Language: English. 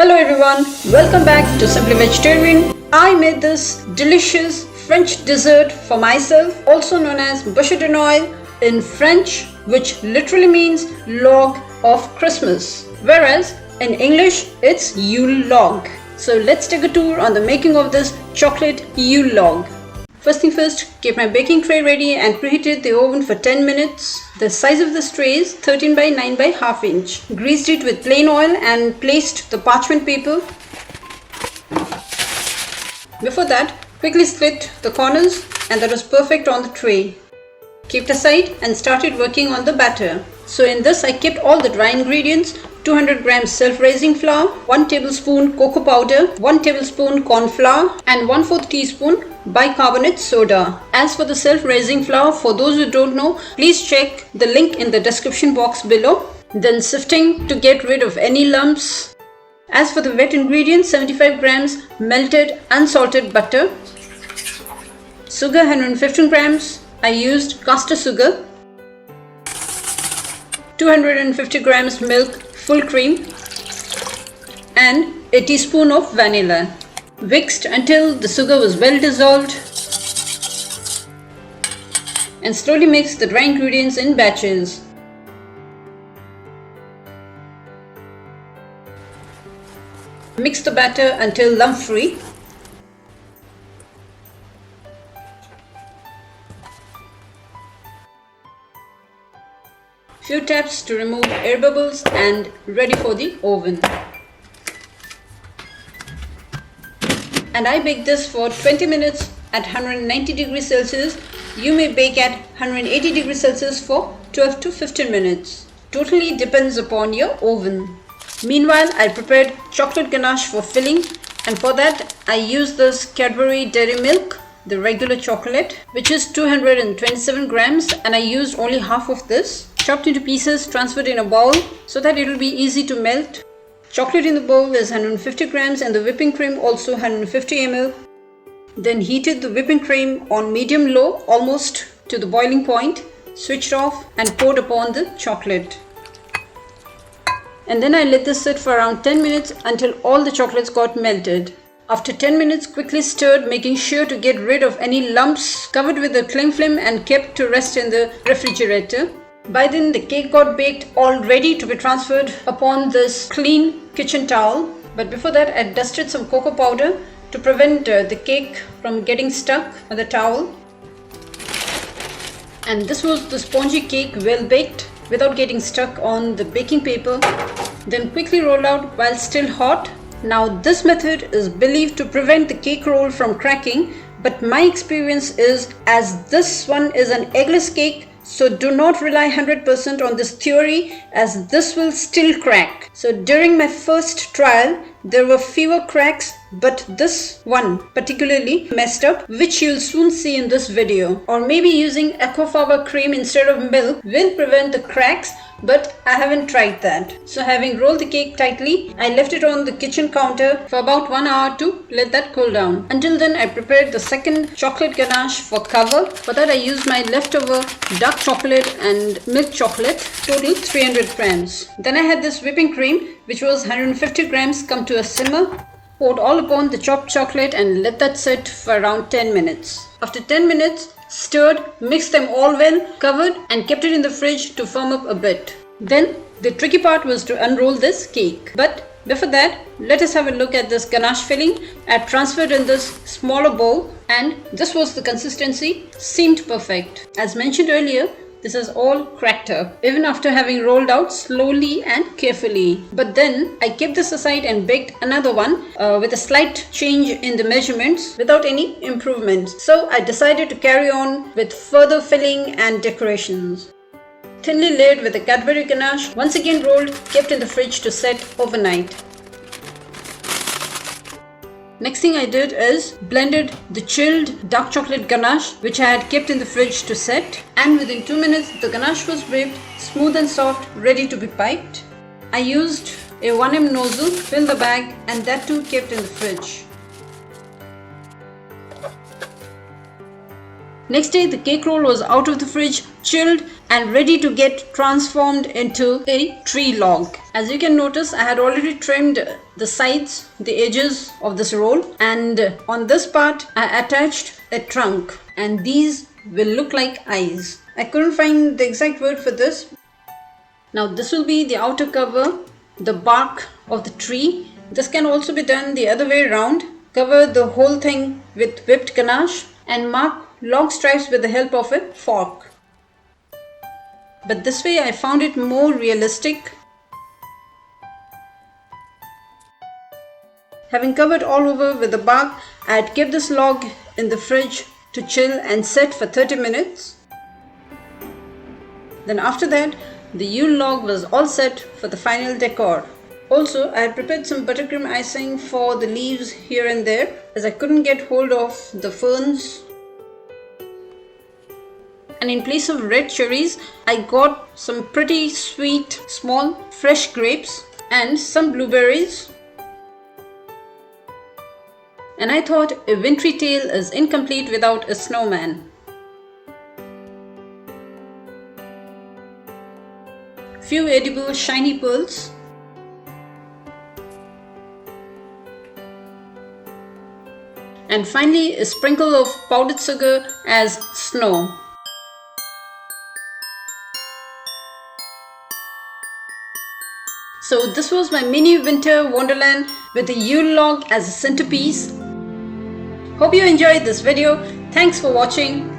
Hello everyone, welcome back to Simply Vegetarian. I made this delicious French dessert for myself, also known as BUCHE de Noel in French, which literally means log of Christmas, whereas in English it's Yule log. So let's take a tour on the making of this chocolate Yule log. First thing first, keep my baking tray ready and preheated the oven for 10 minutes. The size of this tray is 13 by 9 by half inch. Greased it with plain oil and placed the parchment paper. Before that, quickly split the corners and that was perfect on the tray. Kept aside and started working on the batter. So in this I kept all the dry ingredients: 200 grams self-raising flour, 1 tablespoon cocoa powder, 1 tablespoon corn flour and 1/4 teaspoon bicarbonate soda. As for the self-raising flour, for those who don't know, please check the link in the description box below. Then sifting to get rid of any lumps. As for the wet ingredients, 75 grams melted unsalted butter, sugar 115 grams, I used caster sugar, 250 grams milk full cream and a teaspoon of vanilla. Whisked until the sugar was well dissolved and slowly mix the dry ingredients in batches. Mix the batter until lump free. Few taps to remove air bubbles and ready for the oven. And I bake this for 20 minutes at 190 degrees Celsius. You may bake at 180 degrees Celsius for 12 to 15 minutes. Totally depends upon your oven. Meanwhile, I prepared chocolate ganache for filling, and for that I used this Cadbury Dairy Milk, the regular chocolate, which is 227 grams, and I used only half of this. Chopped into pieces, transferred in a bowl so that it will be easy to melt. Chocolate in the bowl is 150 grams and the whipping cream also 150 ml. Then heated the whipping cream on medium-low almost to the boiling point, switched off and poured upon the chocolate. And then I let this sit for around 10 minutes until all the chocolates got melted. After 10 minutes, quickly stirred, making sure to get rid of any lumps, covered with a cling film and kept to rest in the refrigerator. By then the cake got baked, all ready to be transferred upon this clean kitchen towel. But before that I dusted some cocoa powder to prevent the cake from getting stuck on the towel. And this was the spongy cake, well baked without getting stuck on the baking paper. Then quickly rolled out while still hot. Now this method is believed to prevent the cake roll from cracking, but my experience is, as this one is an eggless cake, so do not rely 100% on this theory, as this will still crack. So during my first trial there were fewer cracks, but this one particularly messed up, which you'll soon see in this video. Or maybe using aquafaba cream instead of milk will prevent the cracks, but I haven't tried that. So having rolled the cake tightly, I left it on the kitchen counter for about 1 hour to let that cool down. Until then I prepared the second chocolate ganache for cover. For that I used my leftover dark chocolate and milk chocolate, total 300 grams. Then I had this whipping cream, which was 150 grams, come to a simmer. Poured all upon the chopped chocolate and let that sit for around 10 minutes. After 10 minutes, stirred, mixed them all well, covered and kept it in the fridge to firm up a bit. Then the tricky part was to unroll this cake. But before that, let us have a look at this ganache filling. I transferred in this smaller bowl and this was the consistency, seemed perfect. As mentioned earlier, this is all cracked up, even after having rolled out slowly and carefully. But then I kept this aside and baked another one with a slight change in the measurements without any improvements. So I decided to carry on with further filling and decorations. Thinly layered with a Cadbury ganache, once again rolled, kept in the fridge to set overnight. Next thing I did is blended the chilled dark chocolate ganache, which I had kept in the fridge to set, and within 2 minutes the ganache was whipped, smooth and soft, ready to be piped. I used a 1mm nozzle, filled the bag, and that too kept in the fridge. Next day the cake roll was out of the fridge, chilled, and ready to get transformed into a tree log. As you can notice, I had already trimmed the sides, the edges of this roll, and on this part I attached a trunk, and these will look like eyes. I couldn't find the exact word for this. Now this will be the outer cover, the bark of the tree. This can also be done the other way around. Cover the whole thing with whipped ganache and mark log stripes with the help of a fork. But this way I found it more realistic. Having covered all over with the bark, I had kept this log in the fridge to chill and set for 30 minutes. Then after that, the Yule log was all set for the final decor. Also, I had prepared some buttercream icing for the leaves here and there, as I couldn't get hold of the ferns. And in place of red cherries, I got some pretty sweet, small, fresh grapes and some blueberries. And I thought a wintry tale is incomplete without a snowman. Few edible shiny pearls. And finally a sprinkle of powdered sugar as snow. So this was my mini winter wonderland with the Yule log as a centerpiece. Hope you enjoyed this video. Thanks for watching.